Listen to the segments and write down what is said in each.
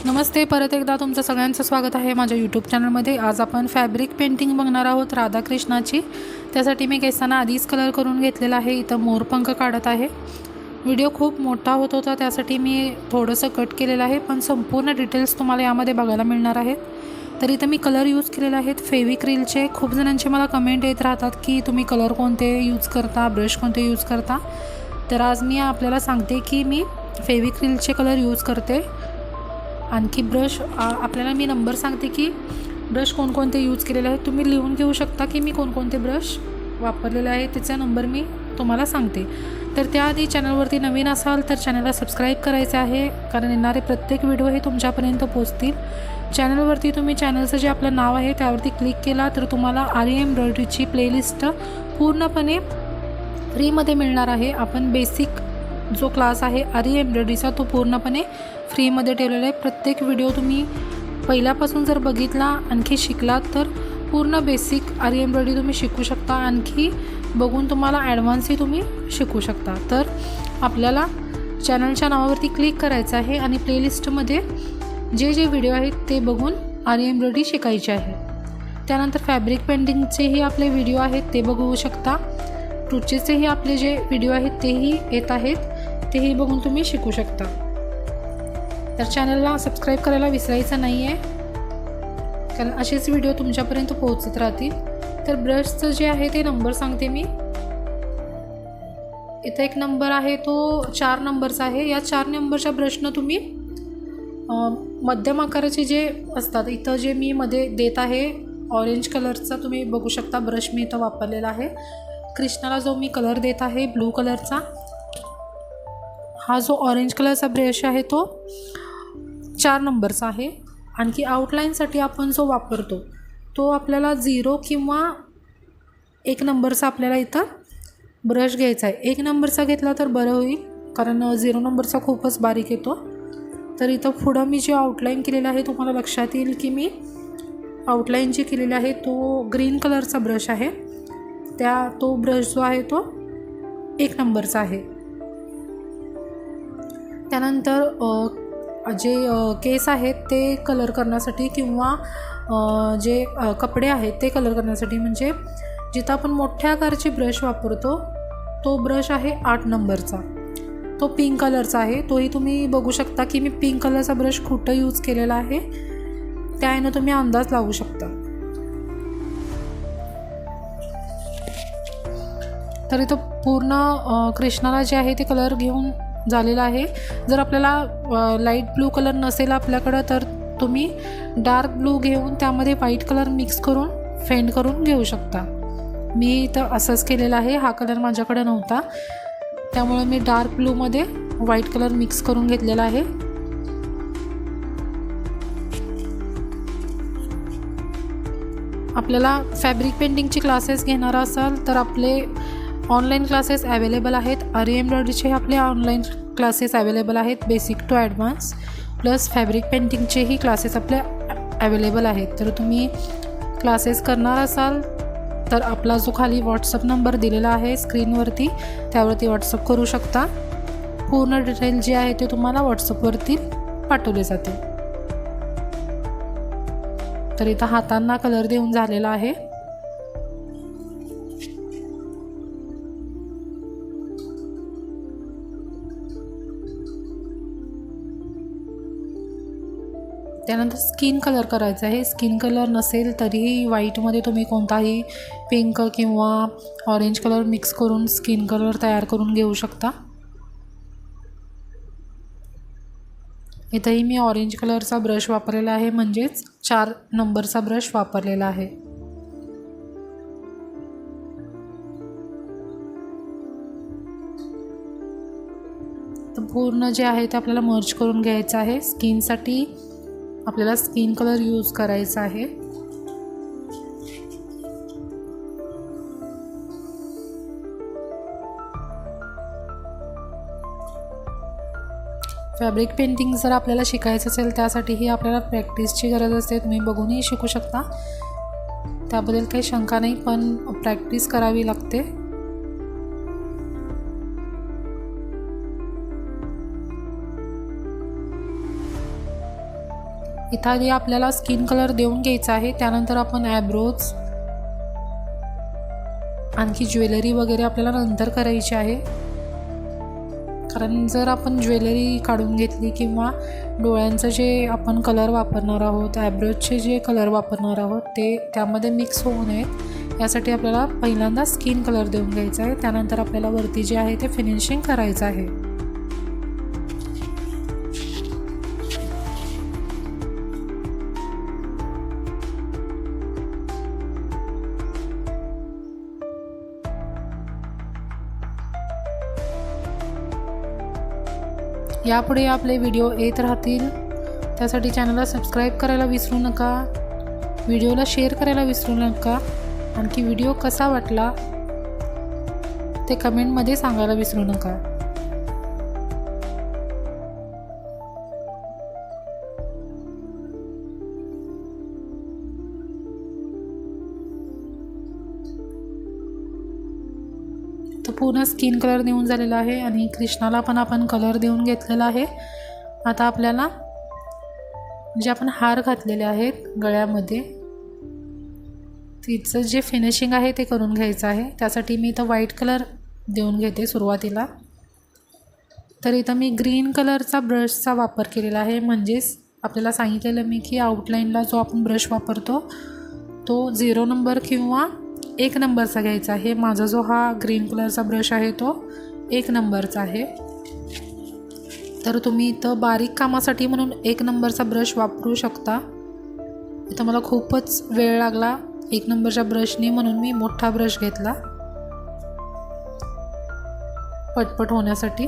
नमस्ते, परत एकदा तुमचं सगळ्यांचं स्वागत आहे माझ्या यूट्यूब चॅनलमध्ये। आज आपण फॅब्रिक पेंटिंग बघणार आहोत राधाकृष्णाची। त्यासाठी मी केसांना आधीच कलर करून घेतलेला आहे। इथं मोरपंख काढत आहे। व्हिडिओ खूप मोठा होत होता, त्यासाठी मी थोडंसं कट केलेलं आहे, पण संपूर्ण डिटेल्स तुम्हाला यामध्ये बघायला मिळणार आहेत। तर इथं मी कलर यूज केलेले आहेत फेविक्रिलचे। खूप जणांचे मला कमेंट येत राहतात की तुम्ही कलर कोणते यूज करता, ब्रश कोणते यूज करता। तर आज मी आपल्याला सांगते की मी फेविक्रिलचे कलर यूज करते। आणखी ब्रश आपल्याला मी नंबर सांगते की ब्रश कोणकोणते यूज केलेले आहेत। तुम्ही लिहून घेऊ शकता की मी कोणकोणते ब्रश वापरलेले आहेत, त्याचा नंबर मी तुम्हाला सांगते। तर त्याआधी चॅनलवरती नवीन असाल तर चॅनलला सबस्क्राईब करायचे आहे, कारण येणारे प्रत्येक व्हिडिओ हे तुमच्यापर्यंत पोहोचतील। चॅनलवरती तुम्ही चॅनलचं जे आपलं नाव आहे त्यावरती क्लिक केला तर तुम्हाला आरी एम्ब्रॉयडरीची प्लेलिस्ट पूर्णपणे फ्रीमध्ये मिळणार आहे। आपण बेसिक जो क्लास आहे आरी एम्ब्रॉयडरीचा तो पूर्णपणे फ्रीमध्ये ठेवलेला आहे। प्रत्येक व्हिडिओ तुम्ही पहिल्यापासून जर बघितला, आणखी शिकलात तर पूर्ण बेसिक आरी एम्ब्रॉयडरी तुम्ही शिकू शकता। आणखी बघून तुम्हाला ॲडव्हान्सही तुम्ही शिकू शकता। तर आपल्याला चॅनलच्या नावावरती क्लिक करायचं आहे आणि प्लेलिस्टमध्ये जे जे व्हिडिओ आहेत ते बघून आरी एम्ब्रॉयडरी शिकायची आहे। त्यानंतर फॅब्रिक पेंटिंगचेही आपले व्हिडिओ आहेत ते बघू शकता। क्रोचेचेही आपले जे व्हिडिओ आहेत तेही येत आहेत, तेही बघून तुम्ही शिकू शकता। तर चॅनलला सबस्क्राईब करायला विसरायचं नाही आहे, कारण असेच व्हिडिओ तुमच्यापर्यंत पोहोचत राहतील। तर ब्रशचं जे आहे ते नंबर सांगते मी। इथं एक नंबर आहे तो 4 नंबरचा आहे। या 4 नंबरच्या ब्रशनं तुम्ही मध्यम आकाराचे जे असतात, इथं जे मी मध्ये देत आहे ऑरेंज कलरचा तुम्ही बघू शकता ब्रश मी इथं वापरलेला आहे। कृष्णाला जो मी कलर देत आहे ब्लू कलरचा, हा जो ऑरेंज कलरचा ब्रश आहे तो 4 नंबरचा आहे। आणखी आउटलाईनसाठी आपण जो वापरतो तो आपल्याला 0 किंवा 1 नंबरचा आपल्याला इथं ब्रश घ्यायचा आहे। 1 नंबरचा घेतला तर बरं होईल, कारण 0 नंबरचा खूपच बारीक येतो। तर इथं पुढं मी जे आउटलाईन केलेलं आहे तुम्हाला लक्षात येईल की मी आउटलाईन जी केलेली आहे तो ग्रीन कलरचा ब्रश आहे। तो ब्रश जो आहे तो 1 नंबरचा आहे। त्यानंतर जे केस आहेत ते कलर करण्यासाठी किंवा जे कपडे आहेत ते कलर करण्यासाठी, म्हणजे जिथं आपण मोठ्या आकाराचे ब्रश वापरतो तो ब्रश आहे 8 नंबरचा, तो पिंक कलरचा आहे। तोही तुम्ही बघू शकता की मी पिंक कलरचा ब्रश कुठं यूज केलेला आहे, त्याने तुम्ही अंदाज लावू शकता। तर इथं पूर्ण कृष्णाला जे आहे ते कलर घेऊन झालेला आहे। जर आपल्याला लाईट ब्लू कलर नसेल आपल्याकडं तर तुम्ही डार्क ब्लू घेऊन त्यामध्ये व्हाईट कलर मिक्स करून फेंट करून घेऊ शकता। मी इथं असंच केलेलं आहे, हा कलर माझ्याकडे नव्हता त्यामुळे मी डार्क ब्लूमध्ये व्हाईट कलर मिक्स करून घेतलेला आहे। आपल्याला फॅब्रिक पेंटिंगचे क्लासेस घेणार असाल तर आपले ऑनलाईन क्लासेस अवेलेबल आहेत। आरी एम्ब्रॉयडरीचे आपले ऑनलाईन क्लासेस अवेलेबल आहेत, basic to advance, plus fabric पेंटिंगचेही क्लासेस आपले अवेलेबल आहेत। तर तुम्ही क्लासेस करणार असाल तर आपला जो खाली व्हॉट्सअप नंबर दिलेला आहे स्क्रीनवरती त्यावरती व्हॉट्सअप करू शकता। पूर्ण डिटेल जे आहे ते तुम्हाला व्हॉट्सअपवरती पाठवले जातील। तर इथं हातांना कलर देऊन झालेला आहे। त्यानंतर स्किन कलर करायचा आहे। स्किन कलर नसेल तरीही व्हाईटमध्ये तुम्ही कोणताही पिंक किंवा ऑरेंज कलर मिक्स करून स्किन कलर तयार करून घेऊ शकता। इथंही मी ऑरेंज कलरचा ब्रश वापरलेला आहे, म्हणजेच 4 नंबरचा ब्रश वापरलेला आहे। तर पूर्ण जे आहे ते आपल्याला मर्ज करून घ्यायचं आहे। स्किनसाठी आपल्याला स्किन कलर यूज करायचा आहे। फॅब्रिक पेंटिंग जर आपल्याला शिकायचं असेल त्यासाठीही आपल्याला प्रॅक्टिसची गरज असते। तुम्ही बघूनही शिकू शकता, त्याबद्दल काही शंका नाही, पण प्रॅक्टिस करावी लागते। इथं आधी आपल्याला स्किन कलर देऊन घ्यायचा आहे, त्यानंतर आपण ॲब्रोज आणखी ज्वेलरी वगैरे आपल्याला नंतर करायची आहे. कारण जर आपण ज्वेलरी काढून घेतली किंवा डोळ्यांचं जे आपण कलर वापरणार आहोत, ॲब्रोजचे जे कलर वापरणार आहोत ते त्यामध्ये मिक्स होऊ नयेत यासाठी आपल्याला पहिल्यांदा स्किन कलर देऊन घ्यायचा आहे. त्यानंतर आपल्याला वरती जे आहे ते फिनिशिंग करायचं आहे. यापुढे आपले व्हिडिओ येत राहतील, त्यासाठी चॅनलला सबस्क्राईब करायला विसरू नका, व्हिडिओला शेअर करायला विसरू नका. आणखी व्हिडिओ कसा वाटला ते कमेंटमध्ये सांगायला विसरू नका. तर पूर्ण स्किन कलर देऊन झालेला आहे आणि कृष्णाला पण आपण कलर देऊन घेतलेला आहे. आता आपल्याला जे आपण हार घातलेले आहेत गळ्यामध्ये तिचं जे फिनिशिंग आहे ते करून घ्यायचं आहे. त्यासाठी मी इथं व्हाईट कलर देऊन घेते सुरुवातीला. तर इथं मी ग्रीन कलरचा ब्रशचा वापर केलेला आहे. म्हणजेच आपल्याला सांगितलेलं मी की आउटलाईनला जो आपण ब्रश वापरतो तो 0 नंबर किंवा 1 नंबरचा घ्यायचा आहे. माझा जो हा ग्रीन कलरचा ब्रश आहे तो 1 नंबरचा आहे. तर तुम्ही इथं बारीक कामासाठी म्हणून 1 नंबरचा ब्रश वापरू शकता. इथं मला खूपच वेळ लागला 1 नंबरच्या ब्रशने, म्हणून मी मोठा ब्रश घेतला पटपट होण्यासाठी.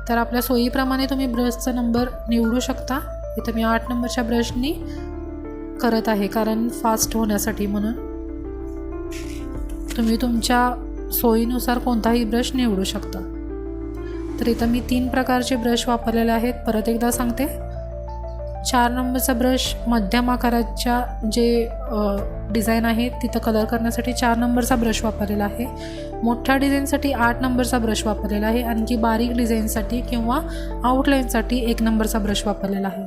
तर आपल्या सोयीप्रमाणे तुम्ही ब्रशचा नंबर निवडू शकता. इथं मी 8 नंबरच्या ब्रशनी करत आहे कारण फास्ट होण्यासाठी म्हणून. तुम्ही तुमच्या सोयीनुसार कोणताही ब्रश निवडू शकता. तर इथं मी 3 प्रकारचे ब्रश वापरलेले आहेत. परत एकदा सांगते, 4 नंबरचा ब्रश मध्यम आकाराच्या जे डिझाईन आहे तिथं कलर करण्यासाठी 4 नंबरचा ब्रश वापरलेला आहे. मोठ्या डिझाईनसाठी 8 नंबरचा ब्रश वापरलेला आहे. आणखी बारीक डिझाईनसाठी किंवा आउटलाईनसाठी 1 नंबरचा ब्रश वापरलेला आहे.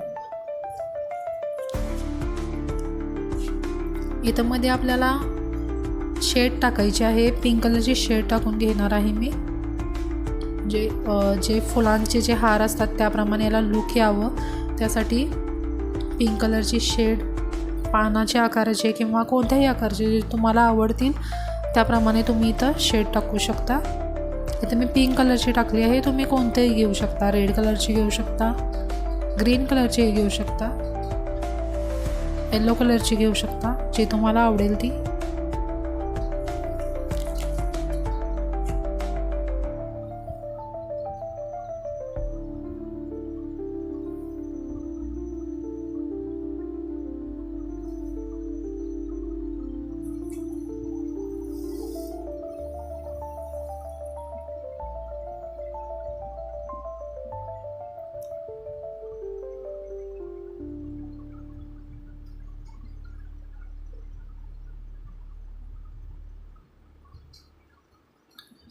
इथं मध्ये आपल्याला शेड टाकायची आहे. पिंक कलरची शेड टाकून घेणार आहे मी. जे फुलांचे जे हार असतात त्याप्रमाणे याला लुक यावं त्यासाठी पिंक कलरची शेड पानाच्या आकाराचे किंवा कोणत्याही आकाराचे जे तुम्हाला आवडतील त्याप्रमाणे तुम्ही इथं शेड टाकू शकता. इथं मी पिंक कलरची टाकली आहे. तुम्ही कोणतेही घेऊ शकता, रेड कलरची घेऊ शकता, ग्रीन कलरची घेऊ शकता, येलो कलरची घेऊ शकता, जे तुम्हाला आवडेल ती.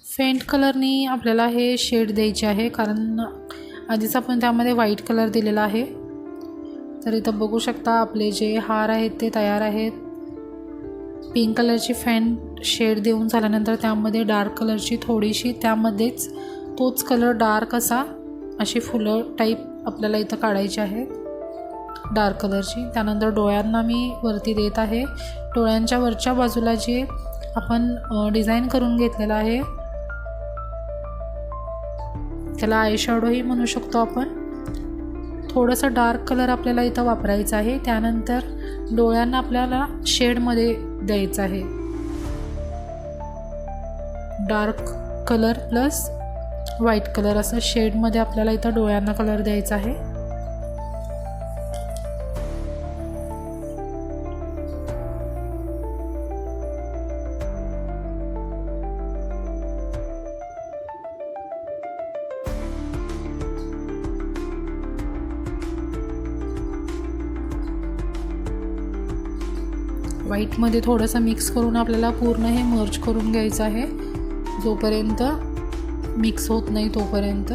फेंट कलरनी आपल्याला हे शेड द्यायचे आहे कारण आधीच आपण त्यामध्ये व्हाईट कलर दिलेला आहे. तर इथं बघू शकता आपले जे हार आहेत ते तयार आहेत. पिंक कलरची फेंट शेड देऊन झाल्यानंतर त्यामध्ये डार्क कलरची थोडीशी त्यामध्येच तोच कलर डार्क अशी फुलं टाईप आपल्याला इथं काढायची आहे डार्क कलरची. त्यानंतर डोळ्यांना मी वरती देत आहे. डोळ्यांच्या वरच्या बाजूला जे आपण डिझाईन करून घेतलेलं आहे त्याला आय शॅडोही म्हणू शकतो आपण. थोडंसं डार्क कलर आपल्याला इथं वापरायचं आहे. त्यानंतर डोळ्यांना आपल्याला शेडमध्ये द्यायचं आहे. Dark colour plus white colour असं शेडमध्ये आपल्याला इथं डोळ्यांना कलर द्यायचा आहे. व्हाईटमध्ये थोडंसं मिक्स करून आपल्याला पूर्ण हे मर्ज करून घ्यायचं आहे. जोपर्यंत मिक्स होत नाही तोपर्यंत.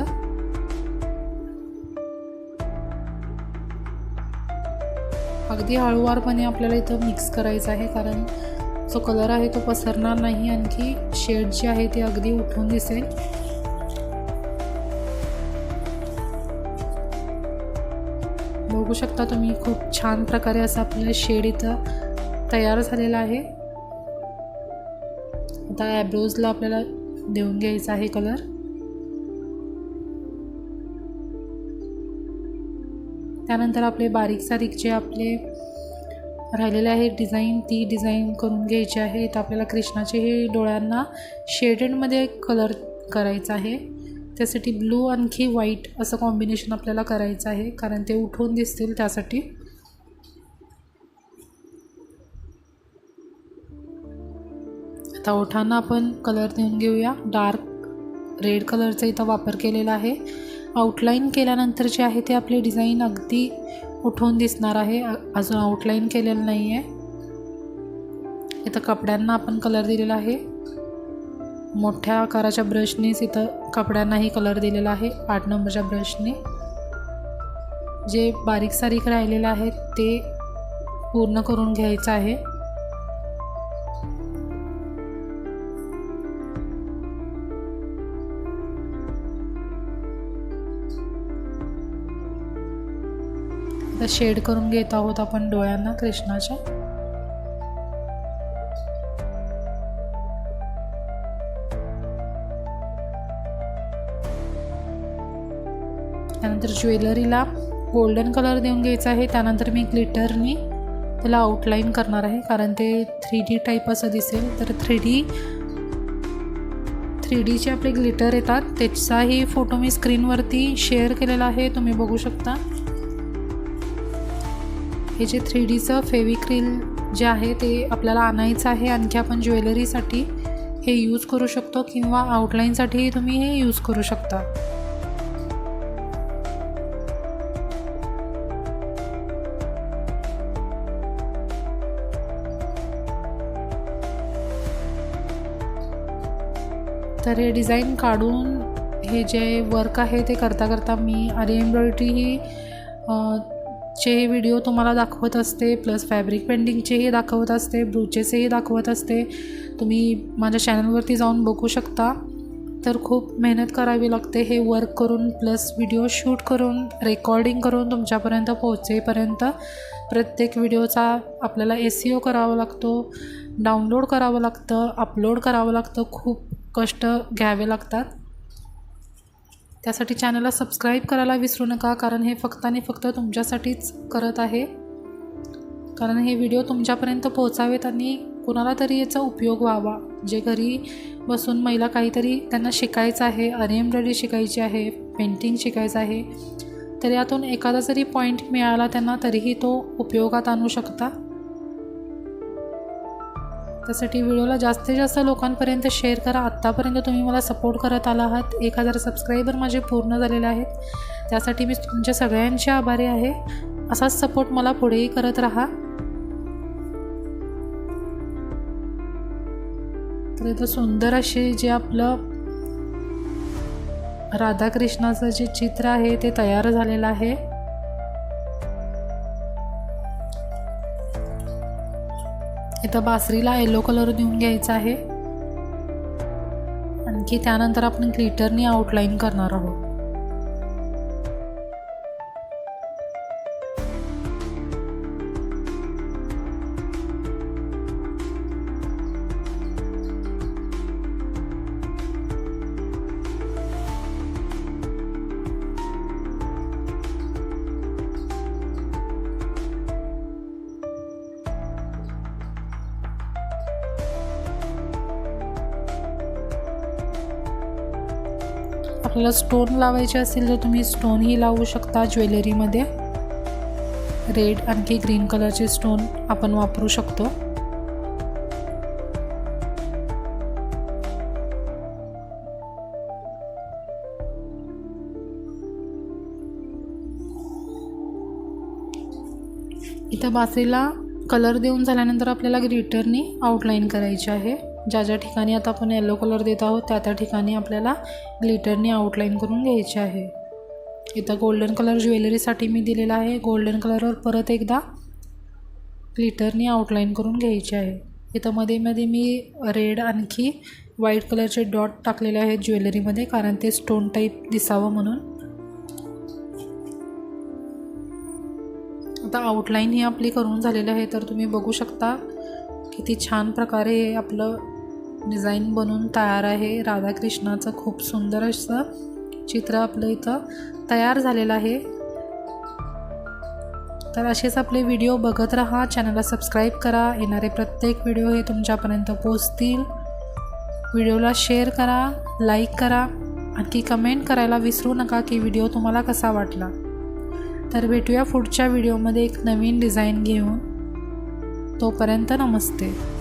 अगदी हळूवारपणे आपल्याला इथं मिक्स करायचं आहे, कारण जो कलर आहे तो पसरणार नाही, आणखी शेड जे आहे ते अगदी उठून दिसेल. बघू शकता तुम्ही, खूप छान प्रकारे असं आपलं शेड इथं तयार झालेला आहे. आता ॲब्रोजला आपल्याला देऊन घ्यायचा आहे कलर. त्यानंतर आपले बारीक सारीक जे आपले राहिलेले आहे डिझाईन, ती डिझाईन करून घ्यायची आहे. तर आपल्याला कृष्णाचे हे डोळ्यांना शेडेडमध्ये कलर करायचा आहे. त्यासाठी ब्लू आणखी व्हाईट असं कॉम्बिनेशन आपल्याला करायचं आहे, कारण ते उठून दिसतील त्यासाठी. आता ओठांना आपण कलर देऊन घेऊया. डार्क रेड कलरचा इथं वापर केलेला आहे. आउटलाईन केल्यानंतर जे आहे ते आपले डिझाईन अगदी उठून दिसणार आहे. अजून आउटलाईन केलेलं नाही आहे. इथं कपड्यांना आपण कलर दिलेला आहे. मोठ्या आकाराच्या ब्रशनेच इथं कपड्यांनाही कलर दिलेला आहे, 8 नंबरच्या ब्रशने. जे बारीक सारीक राहिलेलं आहे ते पूर्ण करून घ्यायचं आहे. आता शेड करून घेत आहोत आपण डोळ्यांना कृष्णाच्या. त्यानंतर ज्वेलरीला गोल्डन कलर देऊन घ्यायचा आहे. त्यानंतर मी ग्लिटरनी त्याला आउटलाईन करणार आहे, कारण ते 3D टाईप असं दिसेल. तर 3Dचे आपले ग्लिटर येतात, त्याचाही फोटो मी स्क्रीनवरती शेअर केलेला आहे, तुम्ही बघू शकता. हे जे 3Dचं फेविक्रिल जे आहे ते आपल्याला आणायचं आहे. आणखी आपण ज्वेलरीसाठी हे यूज करू शकतो, किंवा आउटलाईनसाठीही तुम्ही हे यूज करू शकता. तर हे डिझाईन काढून हे जे वर्क आहे ते करता करता मी आरी एम्ब्रॉयडरी चे व्हिडिओ तुम्हाला दाखवत असते, प्लस फॅब्रिक पेंटिंगचेही दाखवत असते, ब्रूचेसही दाखवत असते. तुम्ही माझ्या चॅनलवरती जाऊन बघू शकता. तर खूप मेहनत करावी लागते हे वर्क करून, प्लस व्हिडिओ शूट करून, रेकॉर्डिंग करून तुमच्यापर्यंत पोहोचेपर्यंत. प्रत्येक व्हिडिओचा आपल्याला SEO करावा लागतो, डाउनलोड करावं लागतं, अपलोड करावं लागतं, खूप कष्ट घ्यावे लागतात. त्यासाठी चॅनलला सबस्क्राईब करायला विसरू नका, कारण हे फक्त आणि फक्त तुमच्यासाठीच करत आहे. कारण हे व्हिडिओ तुमच्यापर्यंत पोहोचावेत आणि कुणाला तरी याचा उपयोग व्हावा. जे घरी बसून महिला काहीतरी त्यांना शिकायचं आहे, आरी एम्ब्रॉयडरी शिकायची आहे, पेंटिंग शिकायचं आहे, तर यातून एखादा जरी पॉईंट मिळाला त्यांना तरीही तो उपयोगात आणू शकता. त्यासाठी व्हिडिओला जास्तीत जास्त लोकांपर्यंत शेअर करा. आत्तापर्यंत तुम्ही मला सपोर्ट करत आला आहात. 1000 सबस्क्रायबर माझे पूर्ण झालेले आहेत, त्यासाठी मी तुमच्या सगळ्यांचे आभारी आहे. असाच सपोर्ट मला पुढेही करत राहा. तर इथं सुंदर असे जे आपलं राधाकृष्णाचं जे चित्र आहे ते तयार झालेलं आहे. इथं बासरीला येलो कलर देऊन घ्यायचा आहे. आणखी त्यानंतर आपण ग्लिटरनी आउटलाईन करणार आहोत. आपल्याला स्टोन लावायचे असेल तर तुम्ही स्टोनही लावू शकता. ज्वेलरीमध्ये रेड आणखी ग्रीन कलरचे स्टोन आपण वापरू शकतो. इथं बासरीला कलर देऊन झाल्यानंतर आपल्याला ग्लिटरनी आउटलाईन करायची आहे. ज्या ज्या ठिकाणी आता आपण येलो कलर देत आहोत त्या त्या ठिकाणी आपल्याला ग्लिटरनी आउटलाईन करून घ्यायची आहे. इथं गोल्डन कलर ज्वेलरीसाठी मी दिलेला आहे. गोल्डन कलरवर परत एकदा ग्लिटरनी आउटलाईन करून घ्यायची आहे. इथं मध्ये मध्ये मी रेड आणखी व्हाईट कलरचे डॉट टाकलेले आहेत ज्वेलरीमध्ये, कारण ते स्टोन टाईप दिसावं म्हणून. आता आउटलाईन ही आपली करून झालेली आहे, तर तुम्ही बघू शकता किती छान प्रकारे हे आपलं डिझाईन बनून तयार आहे. राधाकृष्णाचं खूप सुंदर असं चित्र आपलं इथं तयार झालेलं आहे. तर असेच आपले व्हिडिओ बघत राहा, चॅनलला सबस्क्राईब करा. येणारे प्रत्येक व्हिडिओ हे तुमच्यापर्यंत पोहोचतील. व्हिडिओला शेअर करा, लाईक करा, आणखी कमेंट करायला विसरू नका की व्हिडिओ तुम्हाला कसा वाटला. तर भेटूया पुढच्या व्हिडिओमध्ये एक नवीन डिझाईन घेऊन. तोपर्यंत नमस्ते.